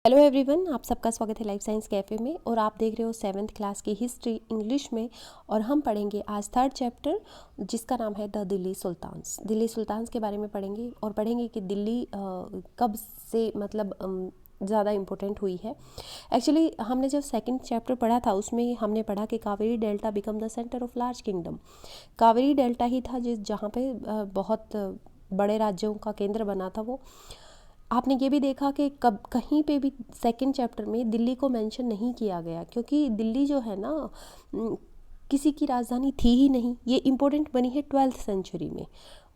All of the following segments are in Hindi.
हेलो एवरीवन, आप सबका स्वागत है लाइफ साइंस कैफ़े में। और आप देख रहे हो 7th क्लास की हिस्ट्री इंग्लिश में। और हम पढ़ेंगे आज 3rd चैप्टर जिसका नाम है the Delhi sultans. Delhi sultans के बारे में पढ़ेंगे और पढ़ेंगे कि दिल्ली कब से मतलब ज़्यादा इम्पोर्टेंट हुई है। एक्चुअली हमने जब 2nd चैप्टर पढ़ा था उसमें हमने पढ़ा कि Kaveri delta become the centre of large kingdom. Kaveri delta ही था जहाँ पे बहुत बड़े राज्यों का केंद्र बना था वो। आपने ये भी देखा कि कब कहीं पे भी 2nd चैप्टर में दिल्ली को मेंशन नहीं किया गया, क्योंकि दिल्ली जो है ना किसी की राजधानी थी ही नहीं। ये इम्पोर्टेंट बनी है 12th सेंचुरी में।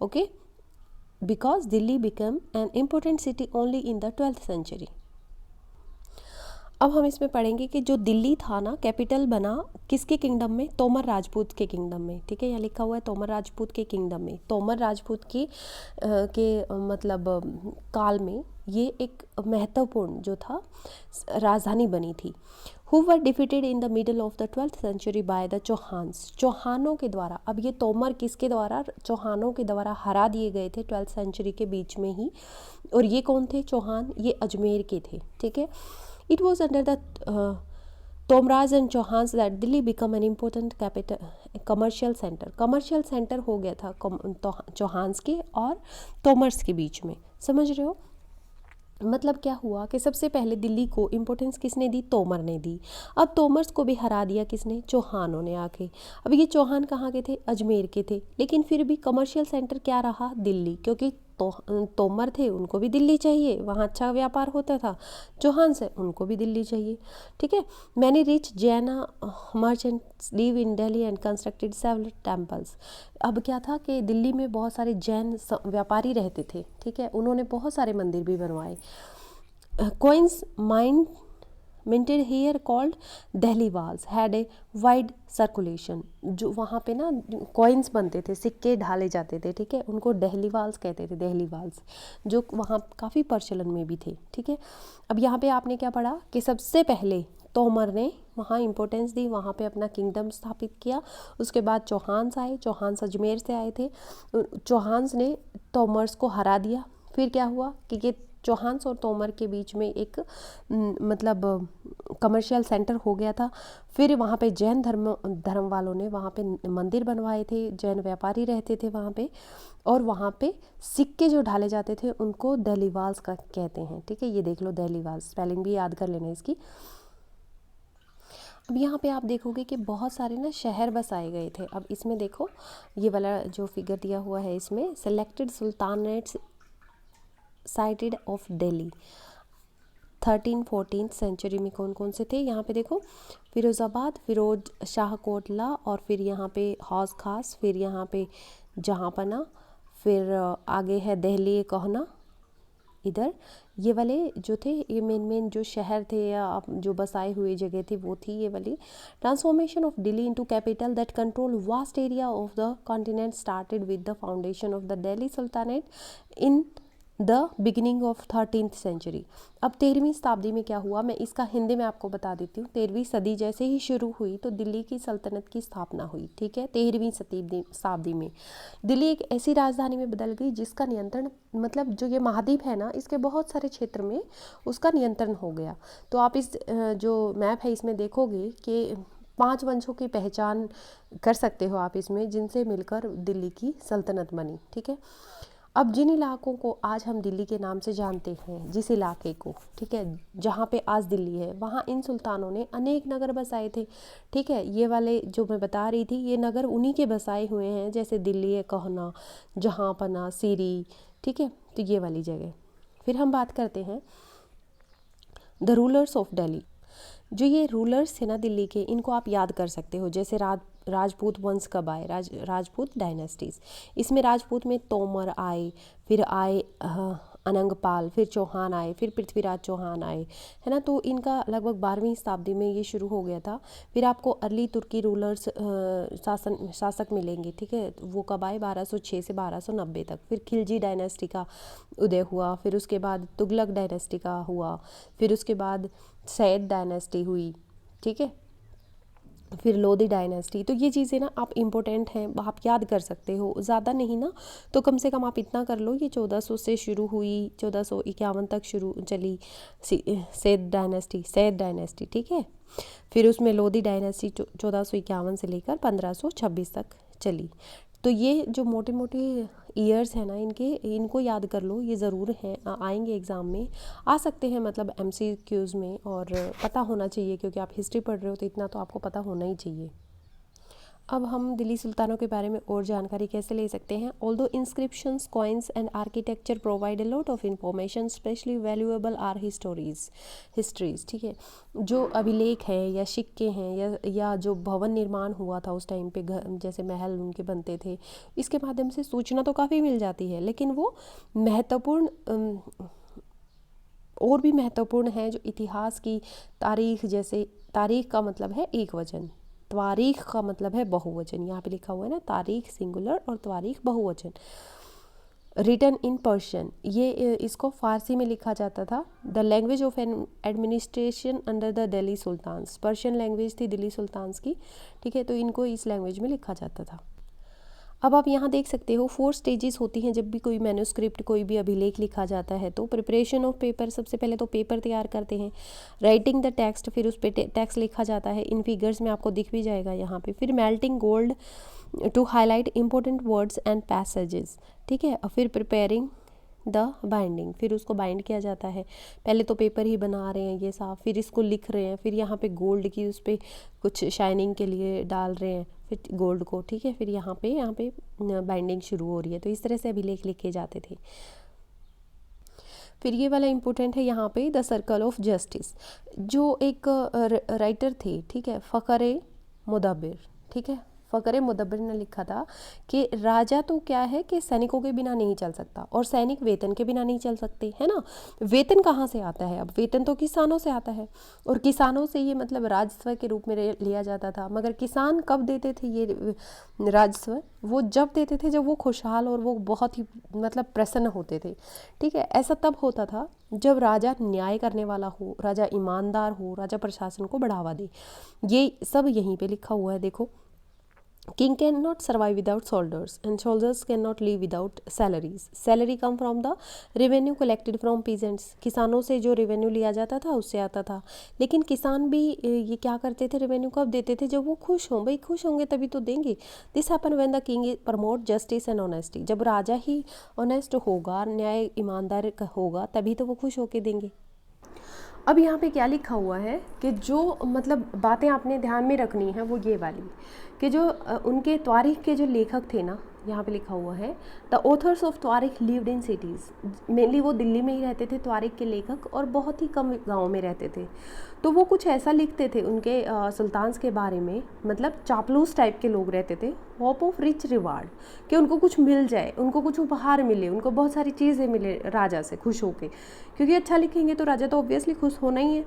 Okay, because Delhi become an important city only in the 12th century. अब हम इसमें पढ़ेंगे कि जो दिल्ली था ना कैपिटल बना किसके किंगडम में, तोमर राजपूत के किंगडम में। ठीक है, यहाँ लिखा हुआ है तोमर राजपूत के किंगडम में। तोमर राजपूत मतलब काल में ये एक महत्वपूर्ण जो था राजधानी बनी थी। Who were defeated in the middle of the 12th century by the Chauhans. चौहानों के द्वारा। अब ये तोमर किसके द्वारा, चौहानों के द्वारा हरा दिए गए थे 12th सेंचुरी के बीच में ही। और ये कौन थे चौहान, ये अजमेर के थे। ठीक है, it was under the Tomras and Chauhans that Delhi become an important capital commercial center। commercial center हो गया था चौहान्स के और तोमर्स के बीच में। समझ रहे हो, मतलब क्या हुआ कि सबसे पहले दिल्ली को इम्पोर्टेंस किसने दी, तोमर ने दी। अब तोमर्स को भी हरा दिया किसने, चौहानों ने आके। अब ये चौहान कहाँ के थे, अजमेर के थे। लेकिन फिर भी कमर्शियल सेंटर क्या रहा, दिल्ली, क्योंकि तोमर थे उनको भी दिल्ली चाहिए, वहाँ अच्छा व्यापार होता था। चौहान से उनको भी दिल्ली चाहिए। ठीक है, many rich Jain merchants live in Delhi and constructed several temples. अब क्या था कि दिल्ली में बहुत सारे जैन व्यापारी रहते थे। ठीक है, उन्होंने बहुत सारे मंदिर भी बनवाए। Coins mind minted here called Delhi वाल्स हैड ए वाइड सर्कुलेशन। जो वहाँ पे ना कॉइन्स बनते थे, सिक्के ढाले जाते थे। ठीक है, उनको दिल्ली वाल्स कहते थे, दिल्ली वाल्स, जो वहाँ काफ़ी प्रचलन में भी थे। ठीक है, अब यहाँ पे आपने क्या पढ़ा कि सबसे पहले तोमर ने वहाँ इम्पोर्टेंस दी, वहाँ पे अपना किंगडम स्थापित किया। उसके बाद चौहान्स आए, चौहान्स अजमेर से आए थे। चौहान्स ने तोमर्स को हरा दिया। फिर क्या हुआ कि ये चौहान्स और तोमर के बीच में एक मतलब कमर्शियल सेंटर हो गया था। फिर वहाँ पे जैन धर्म वालों ने वहाँ पे मंदिर बनवाए थे, जैन व्यापारी रहते थे वहाँ पे। और वहाँ पे सिक्के जो ढाले जाते थे उनको दिल्ली वाल्स का कहते हैं। ठीक है, ये देख लो दिल्ली वाल्स, स्पेलिंग भी याद कर लेना इसकी। अब यहाँ पे आप देखोगे कि बहुत सारे ना शहर बसाए गए थे। अब इसमें देखो ये वाला जो फिगर दिया हुआ है, इसमें selected sultanates cited of Delhi 13th-14th century में कौन कौन से थे। यहाँ पे देखो फिरोज़ाबाद, फिरोज शाह कोटला, और फिर यहाँ पे हौज खास, फिर यहाँ पे जहाँपना, फिर आगे है दिल्ली कहना। इधर ये वाले जो थे, ये मेन जो शहर थे या जो बसाए हुए जगह थी वो थी ये वाली। Transformation of Delhi into capital that control vast area of the continent started with the foundation of the Delhi sultanate in the beginning of 13th century. अब 13वीं शताब्दी में क्या हुआ, मैं इसका हिंदी में आपको बता देती हूँ। 13वीं सदी जैसे ही शुरू हुई तो दिल्ली की सल्तनत की स्थापना हुई। ठीक है, 13वीं शताब्दी में दिल्ली एक ऐसी राजधानी में बदल गई जिसका नियंत्रण, मतलब जो ये महाद्वीप है ना, इसके बहुत सारे क्षेत्र में उसका नियंत्रण हो गया। तो आप इस जो मैप है इसमें देखोगे कि 5 वंशों की पहचान कर सकते हो आप इसमें, जिनसे मिलकर दिल्ली की सल्तनत बनी। ठीक है, अब जिन इलाकों को आज हम दिल्ली के नाम से जानते हैं, जिस इलाके को, ठीक है, जहाँ पे आज दिल्ली है, वहाँ इन सुल्तानों ने अनेक नगर बसाए थे। ठीक है, ये वाले जो मैं बता रही थी ये नगर उन्हीं के बसाए हुए हैं, जैसे दिल्ली है कहना, जहाँपना, सीरी। ठीक है, तो ये वाली जगह। फिर हम बात करते हैं द रूलर्स ऑफ दिल्ली। जो ये रूलर्स थे ना दिल्ली के, इनको आप याद कर सकते हो, जैसे राजपूत वंश कब आए, राजपूत डायनेस्टीज़। इसमें राजपूत में तोमर आए, फिर आए अनंगपाल, फिर चौहान आए, फिर पृथ्वीराज चौहान आए, है ना। तो इनका लगभग 12वीं शताब्दी में ये शुरू हो गया था। फिर आपको अर्ली तुर्की रूलर्स शासक मिलेंगे। ठीक है, वो कब आए, 1206 से 1290 तक। फिर खिलजी डायनेस्टी का उदय हुआ, फिर उसके बाद तुगलक डायनेस्टी का हुआ, फिर उसके बाद सैयद डायनेस्टी हुई। ठीक है, फिर लोधी डायनेस्टी। तो ये चीज़ें ना आप इम्पोर्टेंट हैं, आप याद कर सकते हो, ज़्यादा नहीं ना तो कम से कम आप इतना कर लो। ये 1400 से शुरू हुई, 1451 तक शुरू चली सैद डायनेस्टी, ठीक है। फिर उसमें लोधी डायनेस्टी 1451 से लेकर 1526 तक चली। तो ये जो मोटे मोटे ईयर्स हैं ना, इनको याद कर लो, ये ज़रूर हैं, आएंगे एग्ज़ाम में, आ सकते हैं मतलब MCQs में, और पता होना चाहिए क्योंकि आप हिस्ट्री पढ़ रहे हो तो इतना तो आपको पता होना ही चाहिए। अब हम दिल्ली सुल्तानों के बारे में और जानकारी कैसे ले सकते हैं। Although inscriptions, coins and architecture provide a lot of information, specially valuable are histories, ठीक है। जो अभिलेख हैं या सिक्के हैं या जो भवन निर्माण हुआ था उस टाइम पे, घर जैसे महल उनके बनते थे, इसके माध्यम से सूचना तो काफ़ी मिल जाती है, लेकिन वो महत्वपूर्ण और भी महत्वपूर्ण है जो इतिहास की तारीख, जैसे तारीख का मतलब है एक वचन, तारीख का मतलब है बहुवचन, यहाँ पे लिखा हुआ है ना तारीख सिंगुलर और तारीख बहुवचन। रिटन इन पर्शियन, ये इसको फारसी में लिखा जाता था। The language of an administration under the Delhi sultans, Persian language थी दिल्ली सुल्तान्स की, ठीक है। तो इनको इस लैंग्वेज में लिखा जाता था। अब आप यहाँ देख सकते हो 4 स्टेजेस होती हैं जब भी कोई मैन्यूस्क्रिप्ट, कोई भी अभिलेख लिखा जाता है। तो प्रिपरेशन ऑफ पेपर, सबसे पहले तो पेपर तैयार करते हैं। राइटिंग द टेक्स्ट, फिर उस पर टेक्स्ट लिखा जाता है, इन फिगर्स में आपको दिख भी जाएगा यहाँ पे। फिर melting gold to highlight important words and passages, ठीक है। और फिर प्रिपेयरिंग द बाइंडिंग, फिर उसको बाइंड किया जाता है। पहले तो पेपर ही बना रहे हैं ये साफ, फिर इसको लिख रहे हैं, फिर यहाँ पे गोल्ड की उस पर कुछ शाइनिंग के लिए डाल रहे हैं, फिर गोल्ड को, ठीक है। फिर यहाँ पे बाइंडिंग शुरू हो रही है। तो इस तरह से अभिलेख लिखे जाते थे। फिर ये वाला इम्पोर्टेंट है यहाँ पे, द सर्कल ऑफ जस्टिस, जो एक राइटर थे, ठीक है, फ़खर मुदब्बिर, ठीक है। फ़खर मुदब्बिर ने लिखा था कि राजा तो क्या है कि सैनिकों के बिना नहीं चल सकता, और सैनिक वेतन के बिना नहीं चल सकते, है ना। वेतन कहाँ से आता है? अब वेतन तो किसानों से आता है, और किसानों से ये मतलब राजस्व के रूप में लिया जाता था। मगर किसान कब देते थे ये राजस्व? वो जब देते थे जब वो खुशहाल और वो बहुत ही मतलब प्रसन्न होते थे, ठीक है। ऐसा तब होता था जब राजा न्याय करने वाला हो, राजा ईमानदार हो, राजा प्रशासन को बढ़ावा दे। ये सब यहीं पे लिखा हुआ है, देखो। King cannot survive without soldiers, and soldiers cannot live without salaries. Salary come from the revenue collected from peasants. किसानों से जो रेवेन्यू लिया जाता था उससे आता था। लेकिन किसान भी ये क्या करते थे, रेवेन्यू कब देते थे? जब वो खुश हों। भाई खुश होंगे तभी तो देंगे। This happen when the king promote justice and honesty. जब राजा ही ऑनेस्ट होगा, न्याय ईमानदार होगा, तभी तो वो खुश होके देंगे। अब यहाँ पे क्या लिखा हुआ है कि जो मतलब बातें आपने ध्यान में रखनी है वो ये वाली, कि जो उनके तारीख के जो लेखक थे ना, यहाँ पे लिखा हुआ है द ऑथर्स ऑफ तारीख लिव्ड इन सिटीज़। मेनली वो दिल्ली में ही रहते थे तारीख के लेखक, और बहुत ही कम गाँव में रहते थे। तो वो कुछ ऐसा लिखते थे उनके सुल्तान्स के बारे में, मतलब चापलूस टाइप के लोग रहते थे। होप ऑफ रिच रिवार्ड, कि उनको कुछ मिल जाए, उनको कुछ उपहार मिले, उनको बहुत सारी चीज़ें मिले राजा से खुश होके, क्योंकि अच्छा लिखेंगे तो राजा तो ऑब्वियसली खुश होना ही है।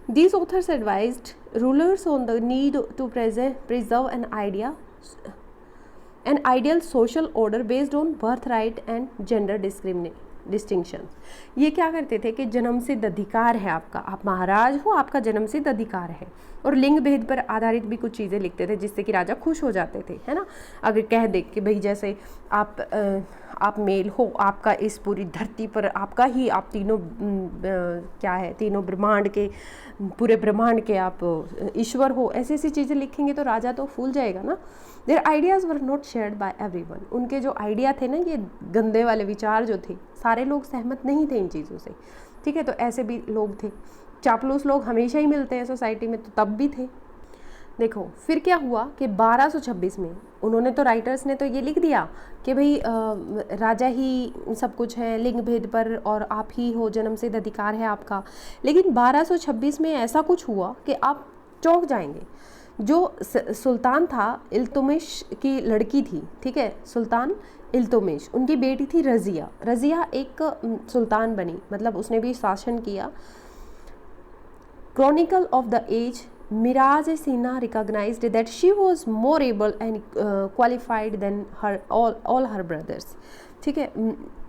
These authors advised rulers on the need to preserve an ideal social order based on birthright and gender distinction. ये क्या करते थे कि जन्मसिद्ध अधिकार है आपका, आप महाराज हो, आपका जन्मसिद्ध अधिकार है, और लिंग भेद पर आधारित भी कुछ चीज़ें लिखते थे जिससे कि राजा खुश हो जाते थे, है ना। अगर कह दे कि भाई जैसे आप मेल हो, आपका इस पूरी धरती पर आपका ही, आप तीनों क्या है, तीनों ब्रह्मांड के, पूरे ब्रह्मांड के आप ईश्वर हो, ऐसी ऐसी चीज़ें लिखेंगे तो राजा तो फूल जाएगा ना। There ideas were not shared by everyone. उनके जो आइडिया थे ना, ये गंदे वाले विचार जो थे, सारे लोग सहमत नहीं थे इन चीज़ों से, ठीक है। तो ऐसे भी लोग थे, चापलूस लोग हमेशा ही मिलते हैं सोसाइटी में, तो तब भी थे। देखो फिर क्या हुआ कि 1226 में उन्होंने तो, राइटर्स ने तो ये लिख दिया कि भाई राजा ही सब कुछ है, लिंग भेद पर, और आप ही हो, जन्मसिद्ध अधिकार है आपका। लेकिन 1226 में ऐसा कुछ हुआ कि आप चौंक जाएंगे। जो सुल्तान था, इल्तुतमिश की लड़की थी, ठीक है, सुल्तान इल्तुतमिश, उनकी बेटी थी रज़िया। रज़िया एक सुल्तान बनी, मतलब उसने भी शासन किया। Chronicle of the age Miraj Sina recognized that she was more able and qualified than all her brothers, ठीक है।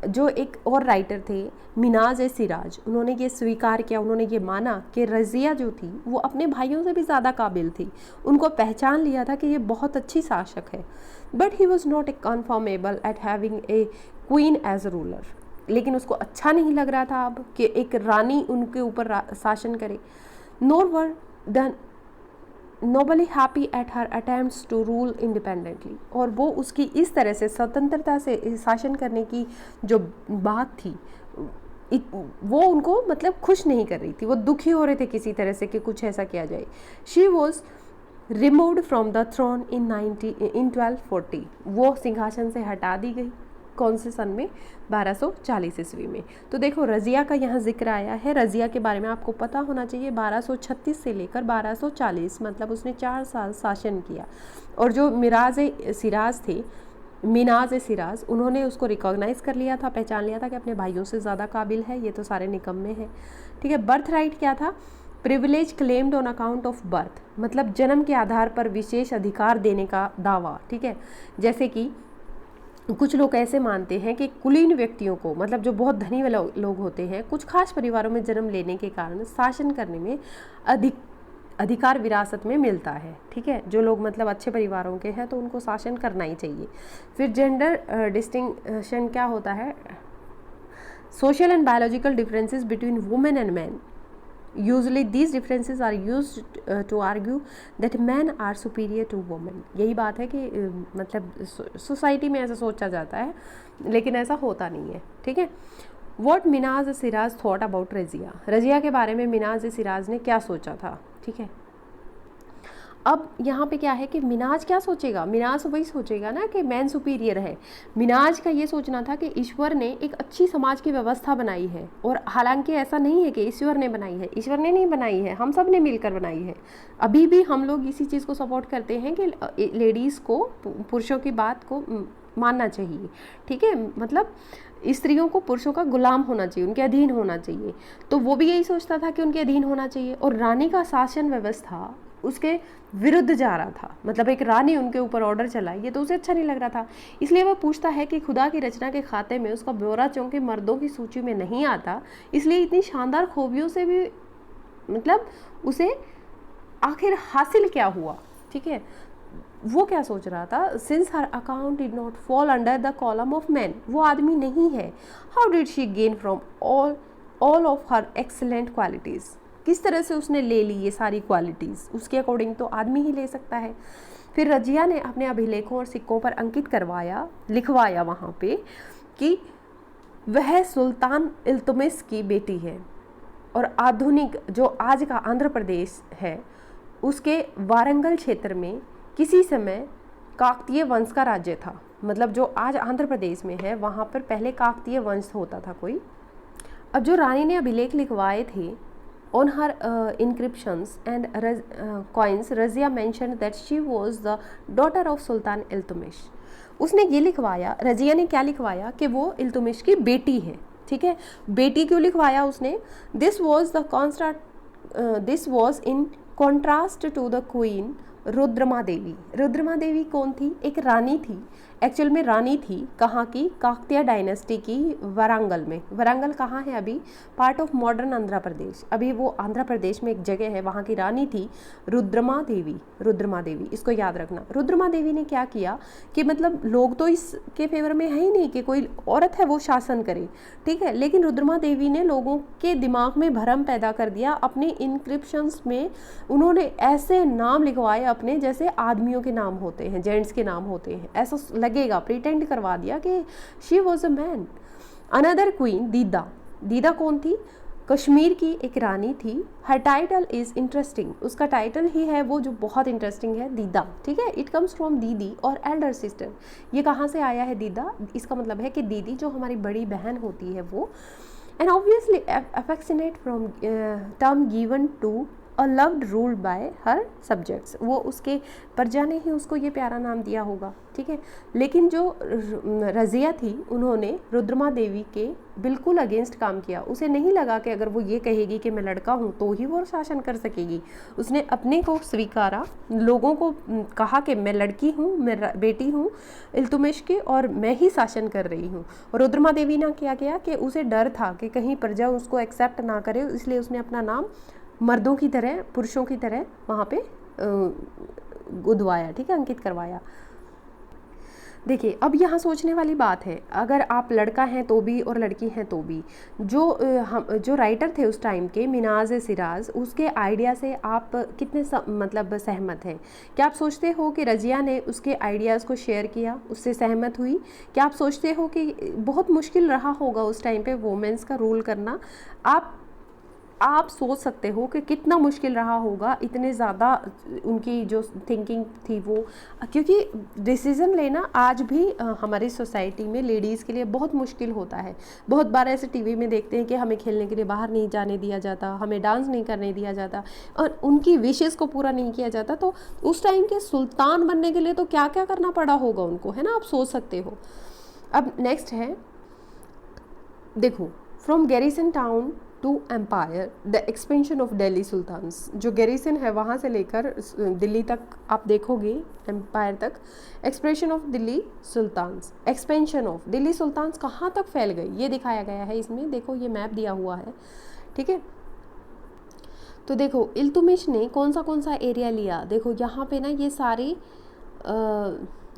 जो एक और राइटर थे मिनाज ए सिराज, उन्होंने ये स्वीकार किया, उन्होंने ये माना कि रज़िया जो थी वो अपने भाइयों से भी ज़्यादा काबिल थी, उनको पहचान लिया था कि ये बहुत अच्छी शासक है। But he was not a comfortable at having a queen as ruler, लेकिन उसको अच्छा नहीं लग रहा था अब कि एक रानी उनके ऊपर शासन करे। Nor were the nobly happy at her attempts to rule independently, और वो उसकी इस तरह से स्वतंत्रता से शासन करने की जो बात थी वो उनको मतलब खुश नहीं कर रही थी, वो दुखी हो रहे थे किसी तरह से कि कुछ ऐसा किया जाए। She was removed from the throne in 1240, वो सिंहासन से हटा दी गई। कौन से सन में? 1240 ईस्वी में। तो देखो रज़िया का यहाँ जिक्र आया है। रज़िया के बारे में आपको पता होना चाहिए 1236 से लेकर 1240, मतलब उसने 4 साल शासन किया। और जो मिनाज ए सिराज, उन्होंने उसको रिकॉग्नाइज़ कर लिया था, पहचान लिया था कि अपने भाइयों से ज़्यादा काबिल है, ये तो सारे निकम्मे हैं। ठीक है। बर्थ राइट क्या था? Privilege claimed on account of birth, मतलब जन्म के आधार पर विशेष अधिकार देने का दावा। ठीक है। जैसे कि कुछ लोग ऐसे मानते हैं कि कुलीन व्यक्तियों को, मतलब जो बहुत धनी वाले लोग होते हैं, कुछ खास परिवारों में जन्म लेने के कारण शासन करने में अधिकार विरासत में मिलता है। ठीक है। जो लोग मतलब अच्छे परिवारों के हैं तो उनको शासन करना ही चाहिए। फिर जेंडर डिस्टिंक्शन क्या होता है? Social and biological differences between women and man, usually these differences are use to argue that man are superior to women. यही बात है कि मतलब सोसाइटी में ऐसा सोचा जाता है, लेकिन ऐसा होता नहीं है। ठीक है। What Minhaj Siraj thought about Razia, Razia के बारे में मिनाज सिराज ने क्या सोचा था? ठीक है। अब यहाँ पे क्या है कि मिनाज क्या सोचेगा? मिनाज वही सोचेगा ना कि मैन सुपीरियर है। मिनाज का ये सोचना था कि ईश्वर ने एक अच्छी समाज की व्यवस्था बनाई है, और हालांकि ऐसा नहीं है कि ईश्वर ने बनाई है, ईश्वर ने नहीं बनाई है, हम सब ने मिलकर बनाई है। अभी भी हम लोग इसी चीज़ को सपोर्ट करते हैं कि लेडीज़ को, पुरुषों की बात को मानना चाहिए। ठीक है। मतलब स्त्रियों को पुरुषों का गुलाम होना चाहिए, उनके अधीन होना चाहिए। तो वो भी यही सोचता था कि उनके अधीन होना चाहिए, और रानी का शासन व्यवस्था उसके विरुद्ध जा रहा था। मतलब एक रानी उनके ऊपर ऑर्डर चलाई, ये तो उसे अच्छा नहीं लग रहा था। इसलिए वह पूछता है कि खुदा की रचना के खाते में उसका ब्यौरा चूंकि मर्दों की सूची में नहीं आता, इसलिए इतनी शानदार खूबियों से भी मतलब उसे आखिर हासिल क्या हुआ? ठीक है। वो क्या सोच रहा था? Since her account did not fall under the column of man, वो आदमी नहीं है, how did she gain from all of her excellent qualities, किस तरह से उसने ले ली ये सारी क्वालिटीज़? उसके अकॉर्डिंग तो आदमी ही ले सकता है। फिर रज़िया ने अपने अभिलेखों और सिक्कों पर अंकित लिखवाया वहाँ पे कि वह सुल्तान इल्तुतमिश की बेटी है, और आधुनिक जो आज का आंध्र प्रदेश है उसके वारंगल क्षेत्र में किसी समय काकतीय वंश का राज्य था। मतलब जो आज आंध्र प्रदेश में है वहाँ पर पहले काकतीय वंश होता था कोई। अब जो रानी ने अभिलेख लिखवाए थे on her inscriptions and coins, Razia mentioned that she was the daughter of Sultan Iltutmish. उसने ये लिखवाया, रज़िया ने क्या लिखवाया कि वो इल्तुतमिश की बेटी है। ठीक है। बेटी क्यों लिखवाया उसने? This was in contrast to the queen Rudrama Devi. Rudrama Devi कौन थी? एक रानी थी, एक्चुअल में रानी थी। कहाँ की? काकतीय डायनेस्टी की, वरांगल में। वरांगल कहाँ है? अभी part of modern Andhra Pradesh. अभी वो आंध्र प्रदेश में एक जगह है, वहाँ की रानी थी रुद्रमा देवी। रुद्रमा देवी, इसको याद रखना। रुद्रमा देवी ने क्या किया कि मतलब लोग तो इसके फेवर में है ही नहीं कि कोई औरत है वो शासन करे। ठीक है। लेकिन रुद्रमा देवी ने लोगों के दिमाग में भ्रम पैदा कर दिया। अपने इनक्रिप्शंस में उन्होंने ऐसे नाम लिखवाए अपने, जैसे आदमियों के नाम होते हैं, जेंट्स के नाम होते हैं, ऐसा लगेगा, प्रिटेंड करवा दिया कि she was a man. Another queen दीदा। दीदा कौन थी? कश्मीर की एक रानी थी। हर टाइटल इज इंटरेस्टिंग, उसका टाइटल ही है वो जो बहुत इंटरेस्टिंग है, दीदा। ठीक है। इट कम्स फ्रॉम दीदी और एल्डर सिस्टर। ये कहाँ से आया है दीदा? इसका मतलब है कि दीदी जो हमारी बड़ी बहन होती है वो, and obviously affectionate from term given to loved ruled by her subjects, वो उसके प्रजा ने ही उसको ये प्यारा नाम दिया होगा, ठीक है। लेकिन जो रज़िया थी उन्होंने रुद्रमा देवी के बिल्कुल अगेंस्ट काम किया। उसे नहीं लगा कि अगर वो ये कहेगी कि मैं लड़का हूँ तो ही वो शासन कर सकेगी। उसने अपने को स्वीकारा, लोगों को कहा कि मैं लड़की हूँ, मैं बेटी हूँ इल्तुतमिश की और मैं ही शासन कर रही हूँ। और रुद्रमा देवी ने क्या किया कि उसे डर था कि कहीं प्रजा उसको एक्सेप्ट ना करे, इसलिए उसने अपना नाम मर्दों की तरह, पुरुषों की तरह वहाँ पे गुदवाया, ठीक है, अंकित करवाया। देखिए अब यहाँ सोचने वाली बात है, अगर आप लड़का हैं तो भी और लड़की हैं तो भी, जो राइटर थे उस टाइम के मिनाज सिराज, उसके आइडिया से आप कितने मतलब सहमत हैं? क्या आप सोचते हो कि रज़िया ने उसके आइडियाज़ को शेयर किया, उससे सहमत हुई? क्या आप सोचते हो कि बहुत मुश्किल रहा होगा उस टाइम पे वोमेंस का रूल करना? आप सोच सकते हो कि कितना मुश्किल रहा होगा, इतने ज़्यादा उनकी जो थिंकिंग थी वो, क्योंकि डिसीज़न लेना आज भी हमारी सोसाइटी में लेडीज़ के लिए बहुत मुश्किल होता है। बहुत बार ऐसे टीवी में देखते हैं कि हमें खेलने के लिए बाहर नहीं जाने दिया जाता, हमें डांस नहीं करने दिया जाता और उनकी विशेज़ को पूरा नहीं किया जाता। तो उस टाइम के सुल्तान बनने के लिए तो क्या क्या करना पड़ा होगा उनको, है ना, आप सोच सकते हो। अब नेक्स्ट है, देखो, from garrison town to empire the expansion of Delhi sultans. जो गैरिसन है वहाँ से लेकर दिल्ली तक आप देखोगे, एम्पायर तक, expression of Delhi sultans, expansion of Delhi sultans कहाँ तक फैल गई ये दिखाया गया है इसमें। देखो ये मैप दिया हुआ है, ठीक है। तो देखो इल्तुतमिश ने कौन सा एरिया लिया, देखो यहाँ पे ना ये सारी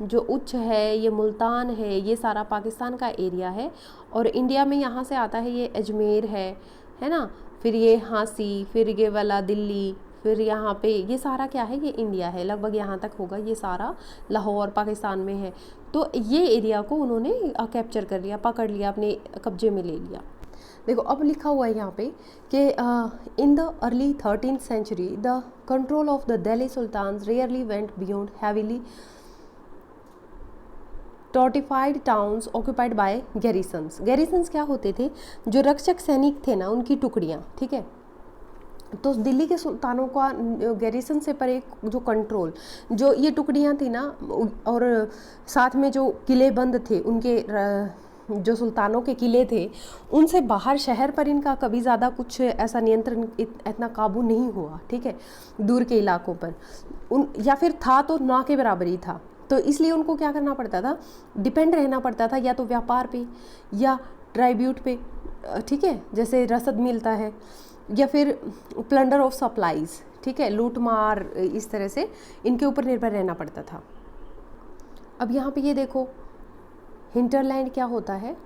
जो उच्च है, ये मुल्तान है, ये सारा पाकिस्तान का एरिया है। और इंडिया में यहाँ से आता है ये अजमेर है ना, फिर ये हांसी, फिर ये वाला दिल्ली, फिर यहाँ पे ये सारा क्या है, ये इंडिया है, लगभग यहाँ तक होगा, ये सारा लाहौर पाकिस्तान में है। तो ये एरिया को उन्होंने कैप्चर कर लिया, पकड़ लिया, अपने कब्जे में ले लिया। देखो अब लिखा हुआ है यहाँ पे कि in the early 13th century the control of the Delhi sultans rarely went beyond heavily fortified towns occupied by garrisons. Garrisons क्या होते थे, जो रक्षक सैनिक थे ना, उनकी टुकड़ियाँ, ठीक है। तो दिल्ली के सुल्तानों का गैरिसन से परे जो कंट्रोल, जो ये टुकड़ियाँ थी ना, और साथ में जो किले बंद थे, उनके जो सुल्तानों के किले थे, उनसे बाहर शहर पर इनका कभी ज़्यादा कुछ ऐसा नियंत्रण, इतना काबू नहीं हुआ, ठीक है, दूर के इलाकों पर या फिर था तो ना के बराबर ही था। तो इसलिए उनको क्या करना पड़ता था, डिपेंड रहना पड़ता था या तो व्यापार पे या ट्राइब्यूट पे, ठीक है, जैसे रसद मिलता है, या फिर प्लंडर ऑफ सप्लाईज, ठीक है, लूट मार, इस तरह से इनके ऊपर निर्भर रहना पड़ता था। अब यहाँ पे ये देखो हिंटरलैंड क्या होता है,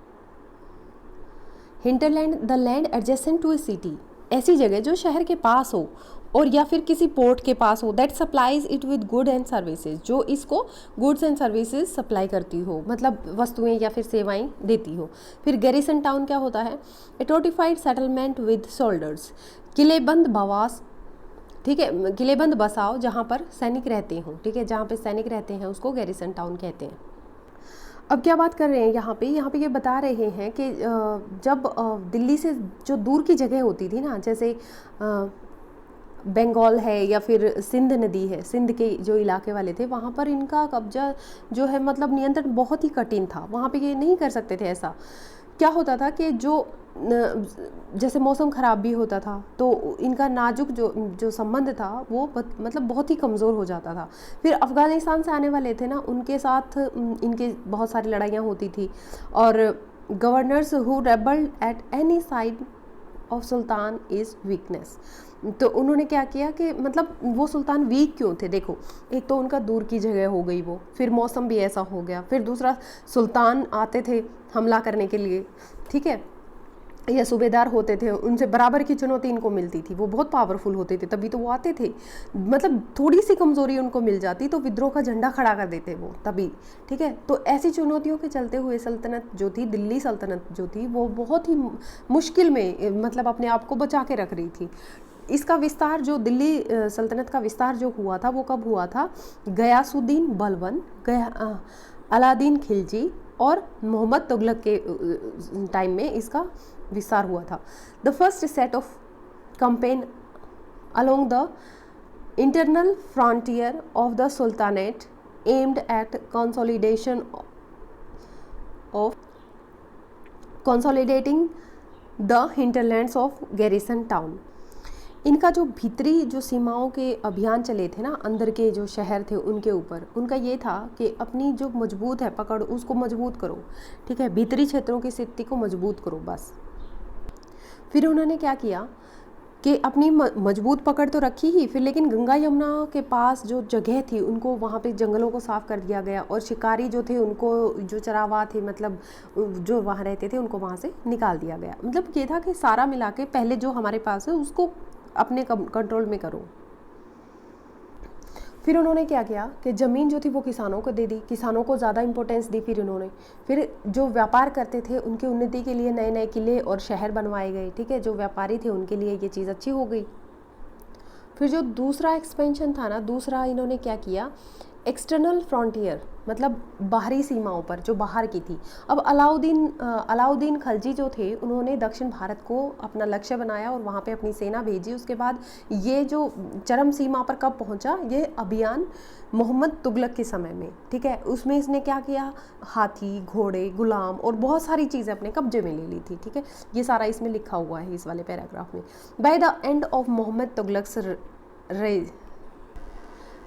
hinterland the land adjacent to a city, ऐसी जगह जो शहर के पास हो और या फिर किसी पोर्ट के पास हो, that supplies it with good and services, जो इसको गुड्स एंड सर्विसेज सप्लाई करती हो, मतलब वस्तुएं या फिर सेवाएं देती हो। फिर गैरिसन टाउन क्या होता है, ए टोटिफाइड सेटलमेंट विद सोल्डर्स, किलेबंद बवास, ठीक है, किलेबंद बसाओ जहाँ पर सैनिक रहते हों, ठीक है, जहाँ पे सैनिक रहते हैं उसको गैरिसन टाउन कहते हैं। अब क्या बात कर रहे हैं यहाँ पे ये बता रहे हैं कि जब दिल्ली से जो दूर की जगह होती थी ना, जैसे बंगाल है या फिर सिंध नदी है, सिंध के जो इलाके वाले थे, वहाँ पर इनका कब्जा जो है, मतलब नियंत्रण बहुत ही कठिन था, वहाँ पे ये नहीं कर सकते थे। ऐसा क्या होता था कि जो जैसे मौसम ख़राब भी होता था तो इनका नाजुक जो संबंध था वो मतलब बहुत ही कमज़ोर हो जाता था। फिर अफ़गानिस्तान से आने वाले थे ना, उनके साथ इनके बहुत सारी लड़ाइयाँ होती थी, और governors who रेबल्ड at any side of sultan is weakness. तो उन्होंने क्या किया कि मतलब वो सुल्तान वीक क्यों थे, देखो एक तो उनका दूर की जगह हो गई वो, फिर मौसम भी ऐसा हो गया, फिर दूसरा सुल्तान आते थे हमला करने के लिए, ठीक है, या सूबेदार होते थे, उनसे बराबर की चुनौती इनको मिलती थी, वो बहुत पावरफुल होते थे तभी तो वो आते थे, मतलब थोड़ी सी कमज़ोरी उनको मिल जाती तो विद्रोह का झंडा खड़ा कर देते वो तभी, ठीक है। तो ऐसी चुनौतियों के चलते हुए सल्तनत जो थी, दिल्ली सल्तनत जो थी, वो बहुत ही मुश्किल में मतलब अपने आप को बचा के रख रही थी। इसका विस्तार, जो दिल्ली सल्तनत का विस्तार जो हुआ था वो कब हुआ था, गयासुद्दीन बलबन, अलादीन खिलजी और मोहम्मद तुगलक के टाइम में इसका विस्तार हुआ था। The first set of campaign along the internal frontier of the Sultanate aimed at consolidating the hinterlands of Garrison Town। इनका जो भीतरी जो सीमाओं के अभियान चले थे ना, अंदर के जो शहर थे उनके ऊपर, उनका ये था कि अपनी जो मजबूत है पकड़ उसको मजबूत करो, ठीक है, भीतरी क्षेत्रों की स्थिति को मजबूत करो बस। फिर उन्होंने क्या किया कि अपनी मजबूत पकड़ तो रखी ही, फिर लेकिन गंगा यमुना के पास जो जगह थी उनको वहाँ पे जंगलों को साफ़ कर दिया गया, और शिकारी जो थे उनको, जो चरावा थे मतलब जो वहाँ रहते थे उनको वहाँ से निकाल दिया गया। मतलब ये था कि सारा मिला के पहले जो हमारे पास है उसको अपने कंट्रोल में करो। फिर उन्होंने क्या किया कि ज़मीन जो थी वो किसानों को दे दी, किसानों को ज़्यादा इंपॉर्टेंस दी। फिर जो व्यापार करते थे उनकी उन्नति के लिए नए नए किले और शहर बनवाए गए, ठीक है, जो व्यापारी थे उनके लिए ये चीज़ अच्छी हो गई। फिर जो दूसरा एक्सपेंशन था ना, दूसरा इन्होंने क्या किया, एक्सटर्नल फ्रंटियर मतलब बाहरी सीमाओं पर जो बाहर की थी। अब अलाउद्दीन खलजी जो थे उन्होंने दक्षिण भारत को अपना लक्ष्य बनाया और वहाँ पे अपनी सेना भेजी। उसके बाद ये जो चरम सीमा पर कब पहुँचा, ये अभियान मोहम्मद तुगलक के समय में, ठीक है। उसमें इसने क्या किया, हाथी, घोड़े, गुलाम और बहुत सारी चीज़ें अपने कब्जे में ले ली थी, ठीक है। ये सारा इसमें लिखा हुआ है इस वाले पैराग्राफ में। By the end of Mohammad Tughlaq's